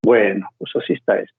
Bueno, pues así está esto.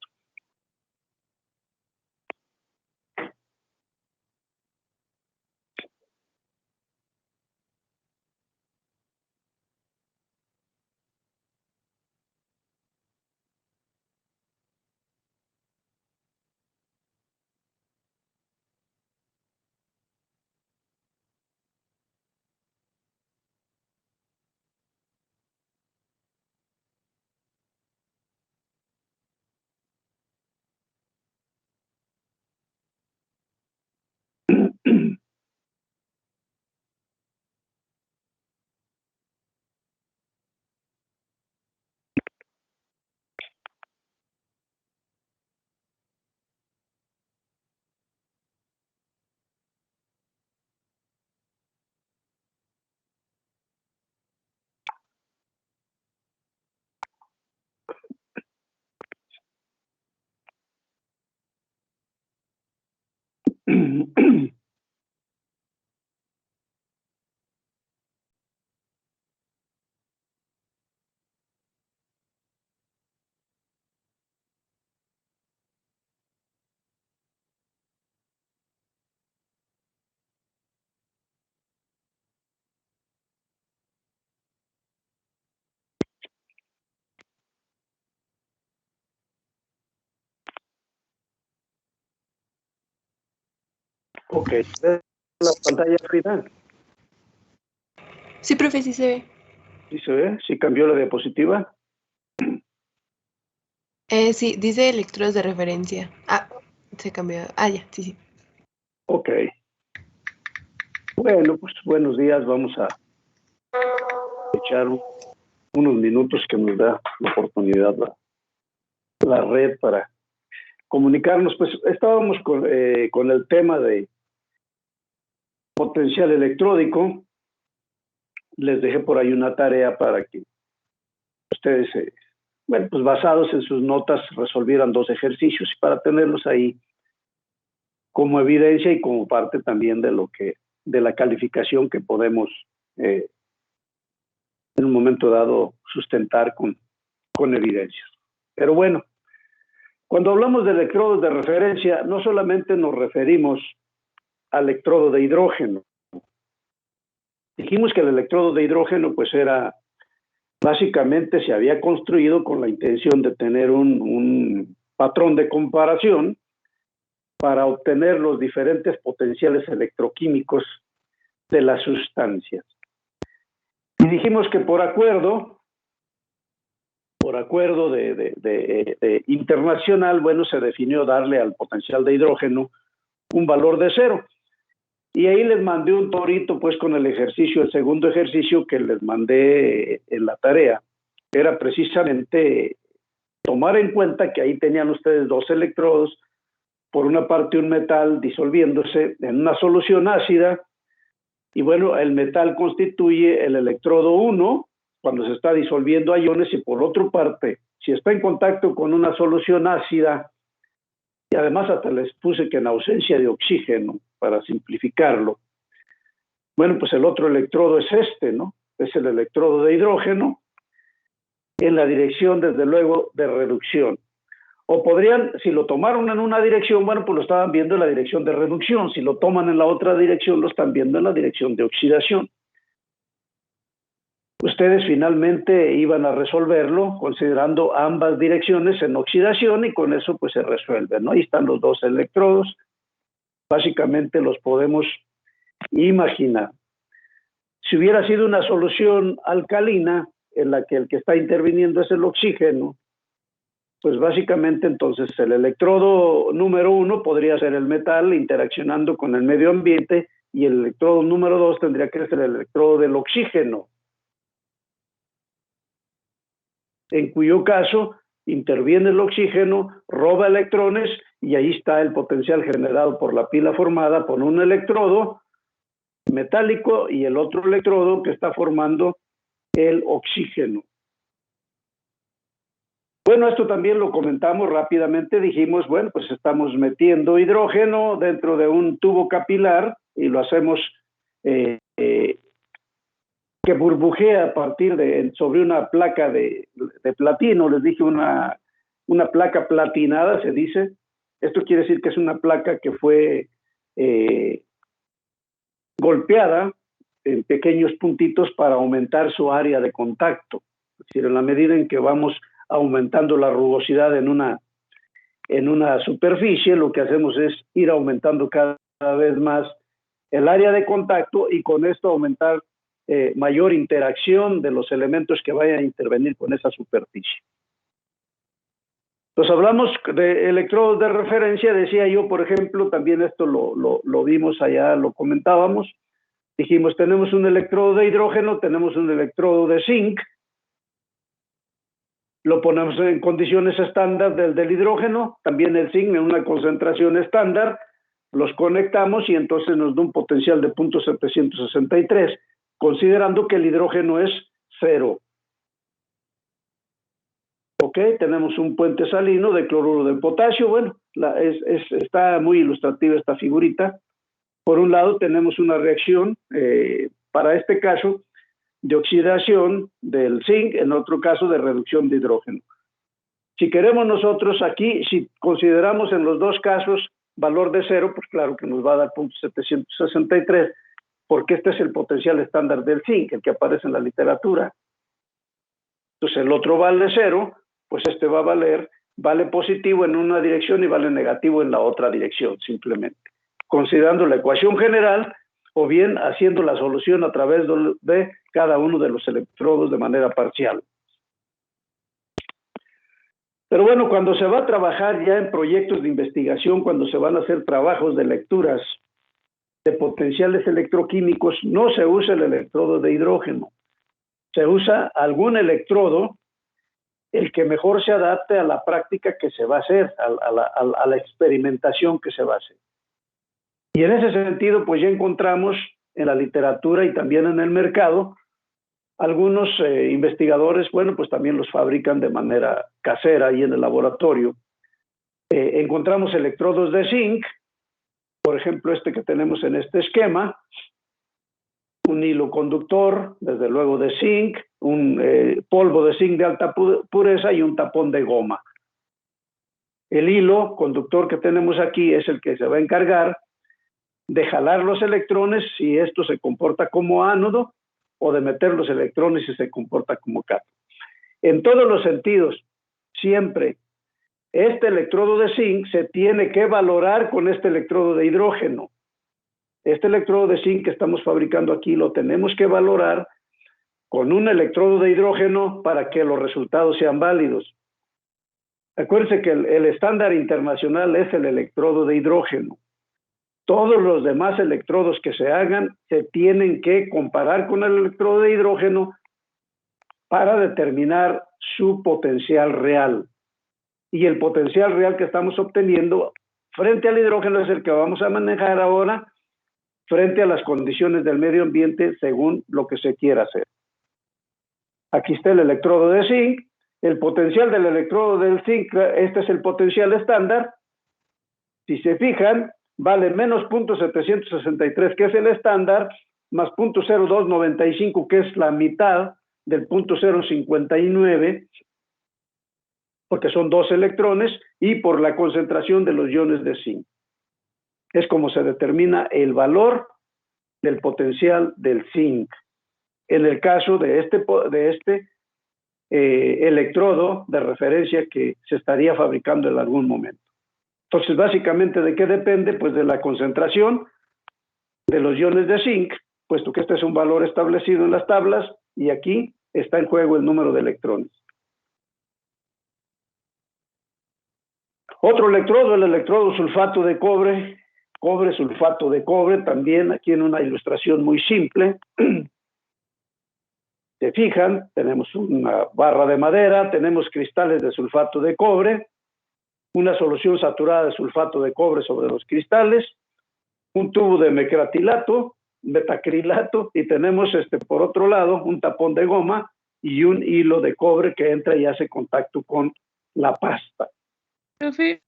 Ok, ¿ves la pantalla, Frida? Sí, profe, sí se ve. ¿Sí se ve? ¿Sí cambió la diapositiva? Sí, dice electrodos de referencia. Ah, se cambió. Ah, ya, sí, sí. Ok. Bueno, pues buenos días. Vamos a echar unos minutos que nos da la oportunidad la red para comunicarnos. Pues estábamos con el tema de potencial electródico. Les dejé por ahí una tarea para que ustedes, bueno, pues basados en sus notas, resolvieran 2 ejercicios y para tenerlos ahí como evidencia y como parte también de la calificación que podemos en un momento dado sustentar con evidencias. Pero bueno, cuando hablamos de electrodos de referencia, no solamente nos referimos al electrodo de hidrógeno. Dijimos que el electrodo de hidrógeno pues era, básicamente se había construido con la intención de tener un patrón de comparación para obtener los diferentes potenciales electroquímicos de las sustancias. Y dijimos que por acuerdo internacional, bueno, se definió darle al potencial de hidrógeno un valor de 0. Y ahí les mandé un torito, pues, con el ejercicio, el segundo ejercicio que les mandé en la tarea. Era precisamente tomar en cuenta que ahí tenían ustedes 2 electrodos, por una parte un metal disolviéndose en una solución ácida, y bueno, el metal constituye el electrodo 1 cuando se está disolviendo a iones, y por otra parte, si está en contacto con una solución ácida, y además hasta les puse que en ausencia de oxígeno, para simplificarlo, bueno, pues el otro electrodo es este, ¿no? Es el electrodo de hidrógeno en la dirección, desde luego, de reducción. O podrían, si lo tomaron en una dirección, bueno, pues lo estaban viendo en la dirección de reducción. Si lo toman en la otra dirección, lo están viendo en la dirección de oxidación. Ustedes finalmente iban a resolverlo considerando ambas direcciones en oxidación y con eso pues se resuelve, ¿no? Ahí están los 2 electrodos. Básicamente los podemos imaginar. Si hubiera sido una solución alcalina en la que el que está interviniendo es el oxígeno, pues básicamente entonces el electrodo número 1 podría ser el metal interaccionando con el medio ambiente y el electrodo número 2 tendría que ser el electrodo del oxígeno, en cuyo caso interviene el oxígeno, roba electrones y ahí está el potencial generado por la pila formada por un electrodo metálico y el otro electrodo que está formando el oxígeno. Bueno, esto también lo comentamos rápidamente, dijimos, bueno, pues estamos metiendo hidrógeno dentro de un tubo capilar y lo hacemos que burbujea a partir de, sobre una placa de platino, les dije una una placa platinada, se dice. Esto quiere decir que es una placa que fue golpeada en pequeños puntitos para aumentar su área de contacto. Es decir, en la medida en que vamos aumentando la rugosidad en una superficie, lo que hacemos es ir aumentando cada vez más el área de contacto y con esto aumentar mayor interacción de los elementos que vayan a intervenir con esa superficie. Entonces hablamos de electrodos de referencia, decía yo, por ejemplo, también esto lo vimos allá, lo comentábamos. Dijimos, tenemos un electrodo de hidrógeno, tenemos un electrodo de zinc, lo ponemos en condiciones estándar del hidrógeno, también el zinc en una concentración estándar, los conectamos y entonces nos da un potencial de 0.763, considerando que el hidrógeno es 0. Ok, tenemos un puente salino de cloruro de potasio. Bueno, está muy ilustrativa esta figurita. Por un lado tenemos una reacción, para este caso, de oxidación del zinc, en otro caso de reducción de hidrógeno. Si queremos nosotros aquí, si consideramos en los dos casos valor de 0, pues claro que nos va a dar 0.763, porque este es el potencial estándar del zinc, el que aparece en la literatura. Entonces el otro vale 0, pues este va a vale positivo en una dirección y vale negativo en la otra dirección, simplemente. Considerando la ecuación general, o bien haciendo la solución a través de cada uno de los electrodos de manera parcial. Pero bueno, cuando se va a trabajar ya en proyectos de investigación, cuando se van a hacer trabajos de lecturas de potenciales electroquímicos, no se usa el electrodo de hidrógeno. Se usa algún electrodo, el que mejor se adapte a la práctica que se va a hacer, a la experimentación que se va a hacer. Y en ese sentido, pues ya encontramos en la literatura y también en el mercado, algunos investigadores, bueno, pues también los fabrican de manera casera y en el laboratorio. Encontramos electrodos de zinc, por ejemplo, este que tenemos en este esquema, un hilo conductor, desde luego de zinc, un polvo de zinc de alta pureza y un tapón de goma. El hilo conductor que tenemos aquí es el que se va a encargar de jalar los electrones si esto se comporta como ánodo, o de meter los electrones si se comporta como cátodo. En todos los sentidos, siempre este electrodo de zinc se tiene que valorar con este electrodo de hidrógeno. Este electrodo de zinc que estamos fabricando aquí lo tenemos que valorar con un electrodo de hidrógeno para que los resultados sean válidos. Acuérdense que el estándar internacional es el electrodo de hidrógeno. Todos los demás electrodos que se hagan se tienen que comparar con el electrodo de hidrógeno para determinar su potencial real. Y el potencial real que estamos obteniendo frente al hidrógeno es el que vamos a manejar ahora frente a las condiciones del medio ambiente según lo que se quiera hacer. Aquí está el electrodo de zinc. El potencial del electrodo del zinc, este es el potencial estándar. Si se fijan, vale menos 0.763, que es el estándar, más 0.0295, que es la mitad del 0.059, porque son 2 electrones, y por la concentración de los iones de zinc. Es como se determina el valor del potencial del zinc. En el caso de este electrodo de referencia que se estaría fabricando en algún momento. Entonces, básicamente, ¿de qué depende? Pues de la concentración de los iones de zinc, puesto que este es un valor establecido en las tablas, y aquí está en juego el número de electrones. Otro electrodo, el electrodo sulfato de cobre, sulfato de cobre, también aquí en una ilustración muy simple. Se fijan, tenemos una barra de madera, tenemos cristales de sulfato de cobre, una solución saturada de sulfato de cobre sobre los cristales, un tubo de metacrilato, y tenemos por otro lado un tapón de goma y un hilo de cobre que entra y hace contacto con la pasta. Profe,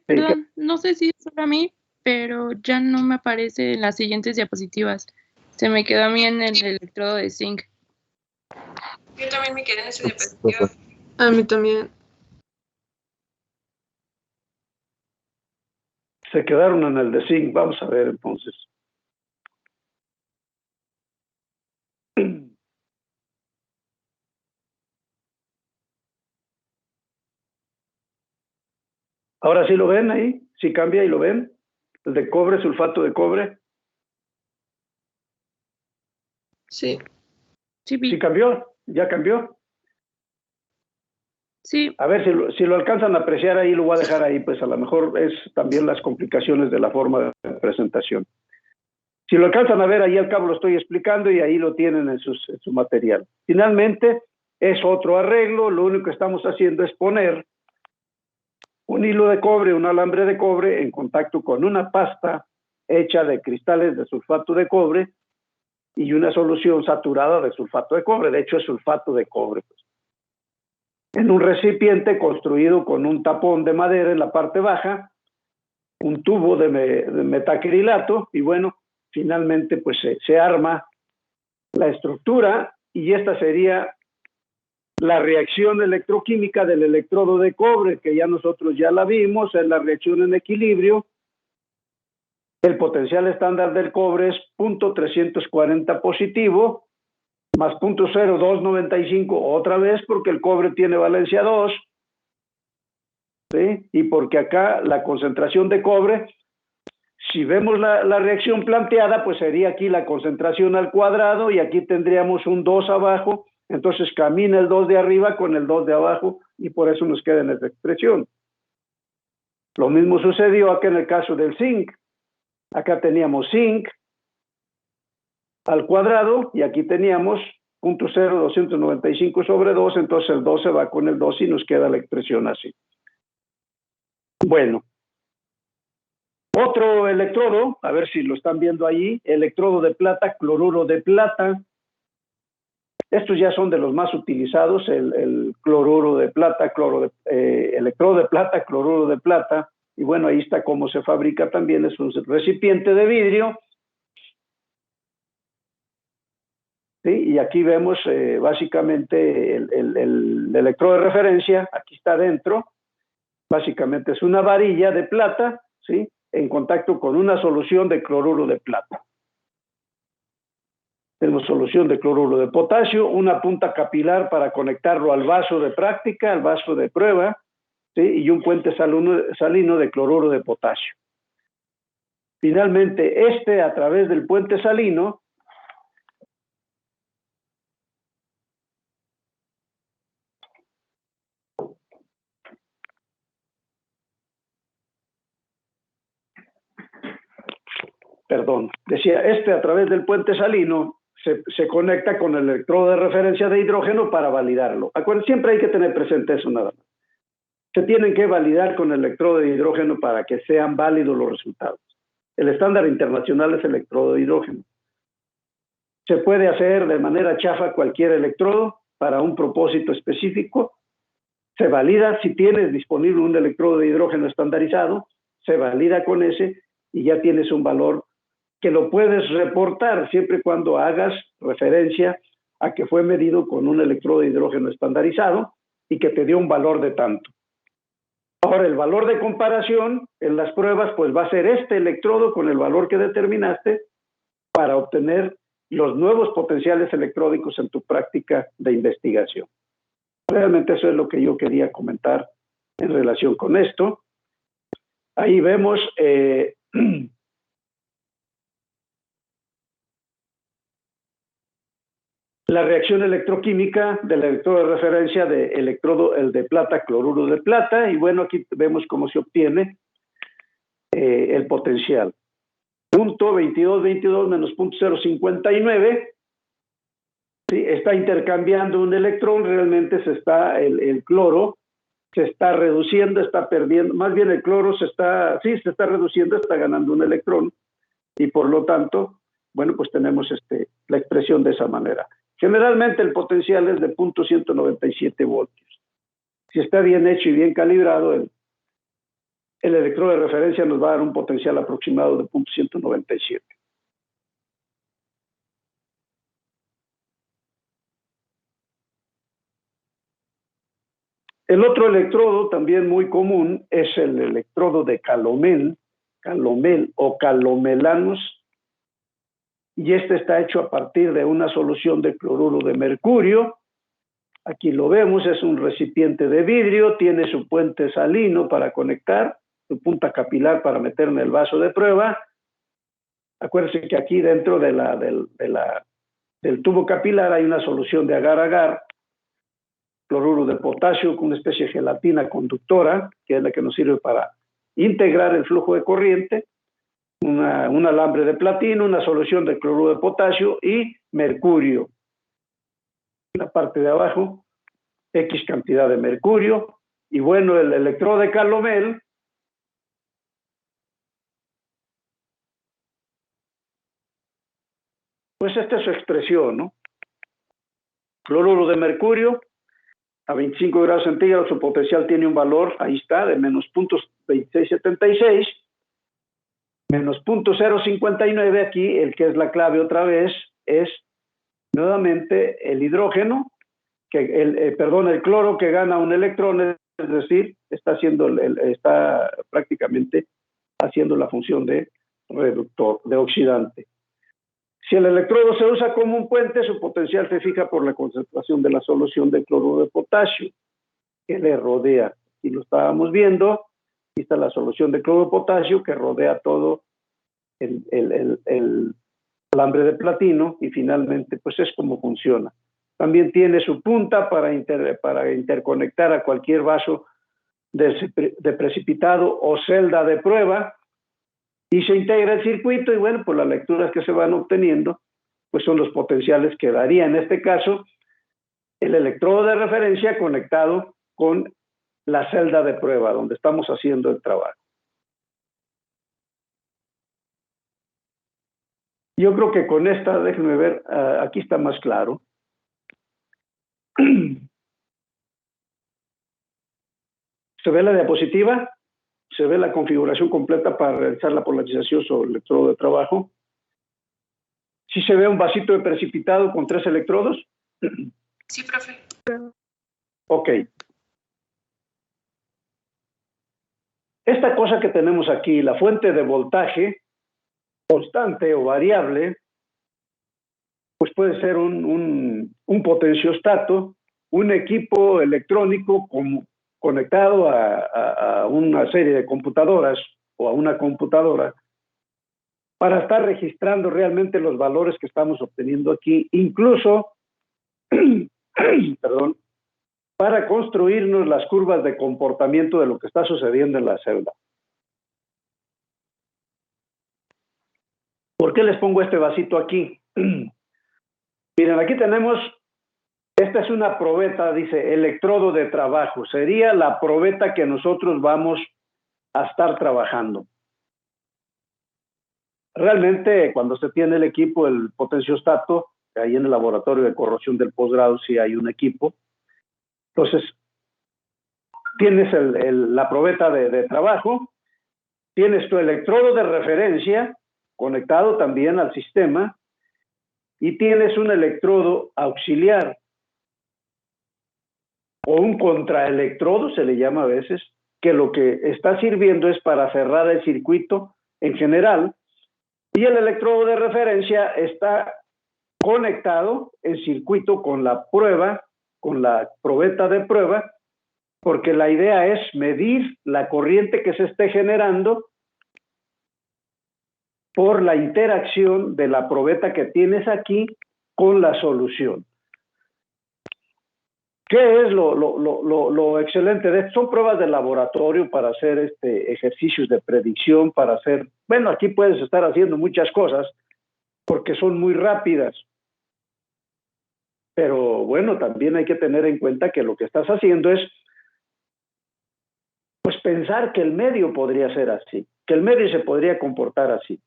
perdón, no sé si es para mí, pero ya no me aparece en las siguientes diapositivas. Se me quedó a mí en el electrodo de zinc. Yo también me quedé en esa diapositiva. A mí también. Se quedaron en el de zinc. Vamos a ver entonces. Ahora sí lo ven ahí, sí cambia y lo ven. El de cobre, sulfato de cobre. Sí. Sí cambió, ya cambió. Sí. A ver si lo alcanzan a apreciar ahí, lo voy a dejar ahí, pues a lo mejor es también las complicaciones de la forma de presentación. Si lo alcanzan a ver, ahí al cabo lo estoy explicando y ahí lo tienen en su material. Finalmente, es otro arreglo, lo único que estamos haciendo es poner un hilo de cobre, un alambre de cobre en contacto con una pasta hecha de cristales de sulfato de cobre y una solución saturada de sulfato de cobre, de hecho es sulfato de cobre. Pues. En un recipiente construido con un tapón de madera en la parte baja, un tubo de metacrilato y bueno, finalmente pues se arma la estructura y esta sería la reacción electroquímica del electrodo de cobre, que ya nosotros ya la vimos, es la reacción en equilibrio. El potencial estándar del cobre es 0.340 positivo, más 0.0295 otra vez, porque el cobre tiene valencia 2, ¿sí? Y porque acá la concentración de cobre, si vemos la reacción planteada, pues sería aquí la concentración al cuadrado y aquí tendríamos un 2 abajo. Entonces camina el 2 de arriba con el 2 de abajo y por eso nos queda en esta expresión. Lo mismo sucedió acá en el caso del zinc. Acá teníamos zinc al cuadrado y aquí teníamos 0.0295 sobre 2, entonces el 2 se va con el 2 y nos queda la expresión así. Bueno, otro electrodo, a ver si lo están viendo ahí, electrodo de plata, cloruro de plata. Estos ya son de los más utilizados, el cloruro de plata, electrodo de plata, cloruro de plata, y bueno, ahí está cómo se fabrica también, es un recipiente de vidrio, ¿sí? Y aquí vemos básicamente el electrodo de referencia, aquí está dentro, básicamente es una varilla de plata, ¿sí? En contacto con una solución de cloruro de plata. Tenemos solución de cloruro de potasio, una punta capilar para conectarlo al vaso de práctica, al vaso de prueba, ¿sí? Y un puente salino de cloruro de potasio. Finalmente, a través del puente salino, a través del puente salino se conecta con el electrodo de referencia de hidrógeno para validarlo. Acuérdense, siempre hay que tener presente eso nada más. Se tienen que validar con el electrodo de hidrógeno para que sean válidos los resultados. El estándar internacional es el electrodo de hidrógeno. Se puede hacer de manera chafa cualquier electrodo para un propósito específico. Se valida si tienes disponible un electrodo de hidrógeno estandarizado, se valida con ese y ya tienes un valor que lo puedes reportar siempre y cuando hagas referencia a que fue medido con un electrodo de hidrógeno estandarizado y que te dio un valor de tanto. Ahora, el valor de comparación en las pruebas, pues va a ser este electrodo con el valor que determinaste para obtener los nuevos potenciales electródicos en tu práctica de investigación. Realmente eso es lo que yo quería comentar en relación con esto. Ahí vemos la reacción electroquímica del electrodo de referencia el de plata, cloruro de plata, y bueno, aquí vemos cómo se obtiene el potencial. 0.2222 menos 0.059, ¿sí? Está intercambiando un electrón, realmente el cloro se está reduciendo, está perdiendo, más bien el cloro se está reduciendo, está ganando un electrón, y por lo tanto, bueno, pues tenemos la expresión de esa manera. Generalmente el potencial es de 0.197 voltios. Si está bien hecho y bien calibrado, el electrodo de referencia nos va a dar un potencial aproximado de 0.197. El otro electrodo también muy común es el electrodo de Calomel, calomel o calomelanos, y este está hecho a partir de una solución de cloruro de mercurio. Aquí lo vemos, es un recipiente de vidrio, tiene su puente salino para conectar, su punta capilar para meter en el vaso de prueba. Acuérdense que aquí dentro del tubo capilar hay una solución de agar-agar, cloruro de potasio con una especie de gelatina conductora, que es la que nos sirve para integrar el flujo de corriente, un alambre de platino, una solución de cloruro de potasio y mercurio. En la parte de abajo, X cantidad de mercurio, y bueno, el electrodo de calomel, pues esta es su expresión, ¿no? Cloruro de mercurio, a 25 grados centígrados, su potencial tiene un valor, ahí está, de menos 0.2676, menos 0.059, aquí el que es la clave otra vez, es nuevamente el hidrógeno, el cloro que gana un electrón, es decir, está prácticamente haciendo la función de reductor, de oxidante. Si el electrodo se usa como un puente, su potencial se fija por la concentración de la solución de cloruro de potasio que le rodea. Y lo estábamos viendo, aquí está la solución de cloruro de potasio que rodea todo el alambre de platino, y finalmente pues es como funciona. También tiene su punta para interconectar a cualquier vaso de precipitado o celda de prueba, y se integra el circuito, y bueno, pues las lecturas que se van obteniendo pues son los potenciales que daría en este caso el electrodo de referencia conectado con la celda de prueba donde estamos haciendo el trabajo. Yo creo que con esta, déjenme ver, aquí está más claro. ¿Se ve la diapositiva? ¿Se ve la configuración completa para realizar la polarización sobre el electrodo de trabajo? ¿Sí se ve un vasito de precipitado con 3 electrodos? Sí, profe. Ok. Esta cosa que tenemos aquí, la fuente de voltaje, constante o variable, pues puede ser un potenciostato, un equipo electrónico conectado a una serie de computadoras o a una computadora para estar registrando realmente los valores que estamos obteniendo aquí, incluso, perdón, para construirnos las curvas de comportamiento de lo que está sucediendo en la celda. ¿Por qué les pongo este vasito aquí? Miren, aquí tenemos, esta es una probeta, dice electrodo de trabajo. Sería la probeta que nosotros vamos a estar trabajando. Realmente, cuando se tiene el equipo, el potenciostato, ahí en el laboratorio de corrosión del posgrado sí hay un equipo. Entonces, tienes la probeta de trabajo, tienes tu electrodo de referencia conectado también al sistema, y tienes un electrodo auxiliar o un contraelectrodo, se le llama a veces, que lo que está sirviendo es para cerrar el circuito en general, y el electrodo de referencia está conectado en circuito con la prueba, con la probeta de prueba, porque la idea es medir la corriente que se esté generando por la interacción de la probeta que tienes aquí con la solución. ¿Qué es lo excelente de esto? Son pruebas de laboratorio para hacer ejercicios de predicción, para hacer, bueno, aquí puedes estar haciendo muchas cosas porque son muy rápidas. Pero bueno, también hay que tener en cuenta que lo que estás haciendo es pues pensar que el medio podría ser así, que el medio se podría comportar así.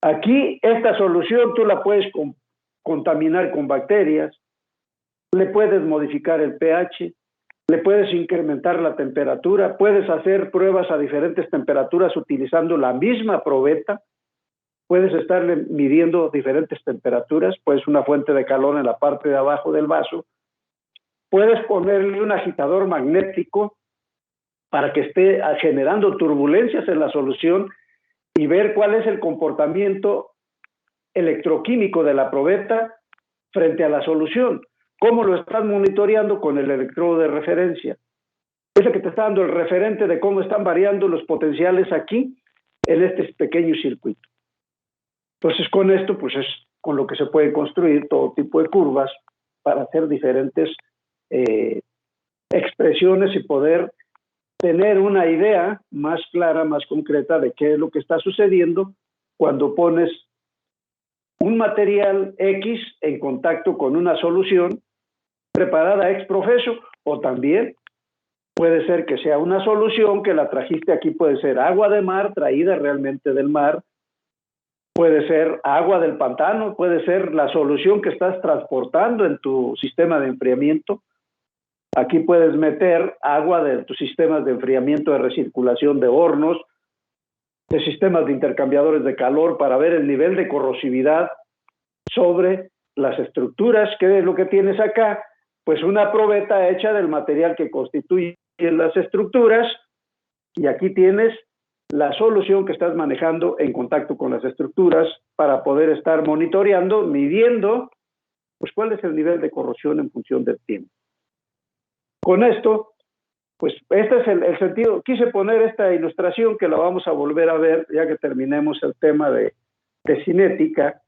Aquí esta solución tú la puedes contaminar con bacterias, le puedes modificar el pH, le puedes incrementar la temperatura, puedes hacer pruebas a diferentes temperaturas utilizando la misma probeta, puedes estarle midiendo diferentes temperaturas, pues una fuente de calor en la parte de abajo del vaso, puedes ponerle un agitador magnético para que esté generando turbulencias en la solución y ver cuál es el comportamiento electroquímico de la probeta frente a la solución. ¿Cómo lo estás monitoreando? Con el electrodo de referencia. Es el que te está dando el referente de cómo están variando los potenciales aquí en este pequeño circuito. Entonces, con esto, pues es con lo que se puede construir todo tipo de curvas para hacer diferentes expresiones y poder tener una idea más clara, más concreta de qué es lo que está sucediendo cuando pones un material X en contacto con una solución preparada ex profeso, o también puede ser que sea una solución que la trajiste aquí, puede ser agua de mar traída realmente del mar, puede ser agua del pantano, puede ser la solución que estás transportando en tu sistema de enfriamiento. Aquí puedes meter agua de tus sistemas de enfriamiento, de recirculación de hornos, de sistemas de intercambiadores de calor para ver el nivel de corrosividad sobre las estructuras. ¿Qué es lo que tienes acá? Pues una probeta hecha del material que constituye las estructuras, y aquí tienes la solución que estás manejando en contacto con las estructuras para poder estar monitoreando, midiendo, pues cuál es el nivel de corrosión en función del tiempo. Con esto, pues este es el sentido. Quise poner esta ilustración que la vamos a volver a ver ya que terminemos el tema de cinética,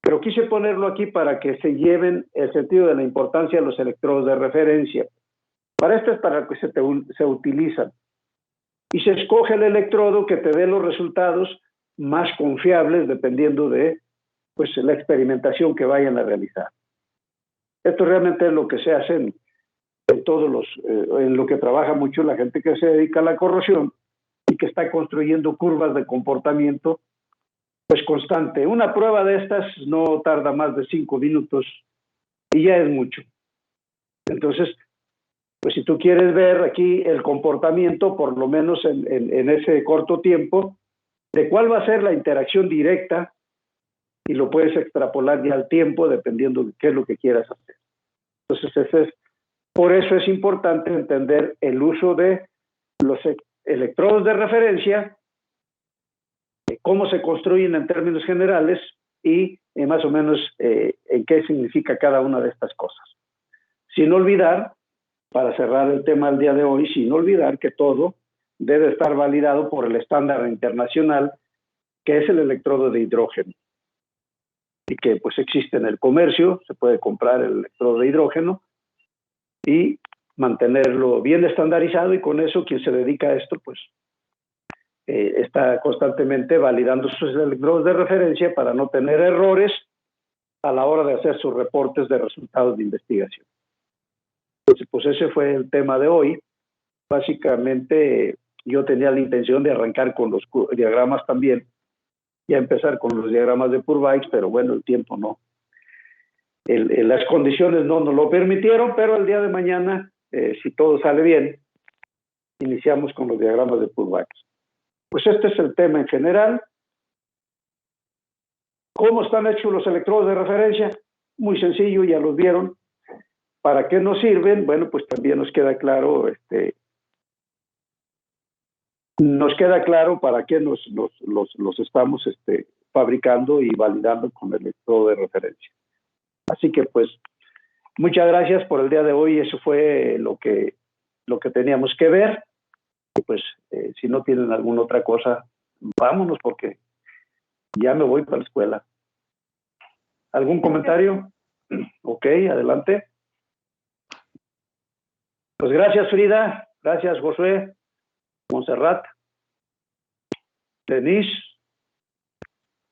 pero quise ponerlo aquí para que se lleven el sentido de la importancia de los electrodos de referencia. Para esto es para lo que se utilizan. Y se escoge el electrodo que te dé los resultados más confiables dependiendo de pues, la experimentación que vayan a realizar. Esto realmente es lo que se hace en todos los, en lo que trabaja mucho la gente que se dedica a la corrosión y que está construyendo curvas de comportamiento pues constante. Una prueba de estas no tarda más de 5 minutos y ya es mucho. Entonces, pues si tú quieres ver aquí el comportamiento, por lo menos en ese corto tiempo, de cuál va a ser la interacción directa, y lo puedes extrapolar ya al tiempo dependiendo de qué es lo que quieras hacer. Entonces, por eso es importante entender el uso de los electrodos de referencia, cómo se construyen en términos generales y más o menos en qué significa cada una de estas cosas. Sin olvidar, para cerrar el tema del día de hoy, sin olvidar que todo debe estar validado por el estándar internacional, que es el electrodo de hidrógeno, y que pues existe en el comercio, se puede comprar el electrodo de hidrógeno y mantenerlo bien estandarizado, y con eso quien se dedica a esto pues está constantemente validando sus electrodos de referencia para no tener errores a la hora de hacer sus reportes de resultados de investigación. Entonces, pues ese fue el tema de hoy. Básicamente, yo tenía la intención de arrancar con los diagramas también y a empezar con los diagramas de Purvice, pero bueno, el tiempo no. Las condiciones no nos lo permitieron, pero el día de mañana, si todo sale bien, iniciamos con los diagramas de Purvice. Pues este es el tema en general. ¿Cómo están hechos los electrodos de referencia? Muy sencillo, ya los vieron. ¿Para qué nos sirven? Bueno, pues también nos queda claro, para qué los estamos fabricando y validando con el electrodo de referencia. Así que pues, muchas gracias por el día de hoy. Eso fue lo que teníamos que ver. Y pues, si no tienen alguna otra cosa, vámonos porque ya me voy para la escuela. ¿Algún comentario? Ok, adelante. Pues gracias, Frida. Gracias, Josué. Montserrat. Denise.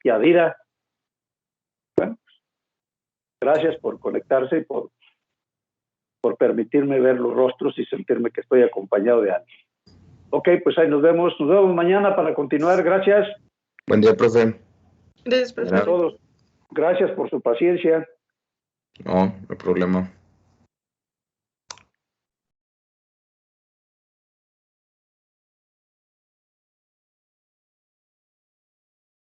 Y Adira. Bueno, gracias por conectarse y por permitirme ver los rostros y sentirme que estoy acompañado de alguien. Ok, pues ahí nos vemos mañana para continuar. Gracias. Buen día, profe. Gracias, profe. A todos. Gracias por su paciencia. No, no hay problema.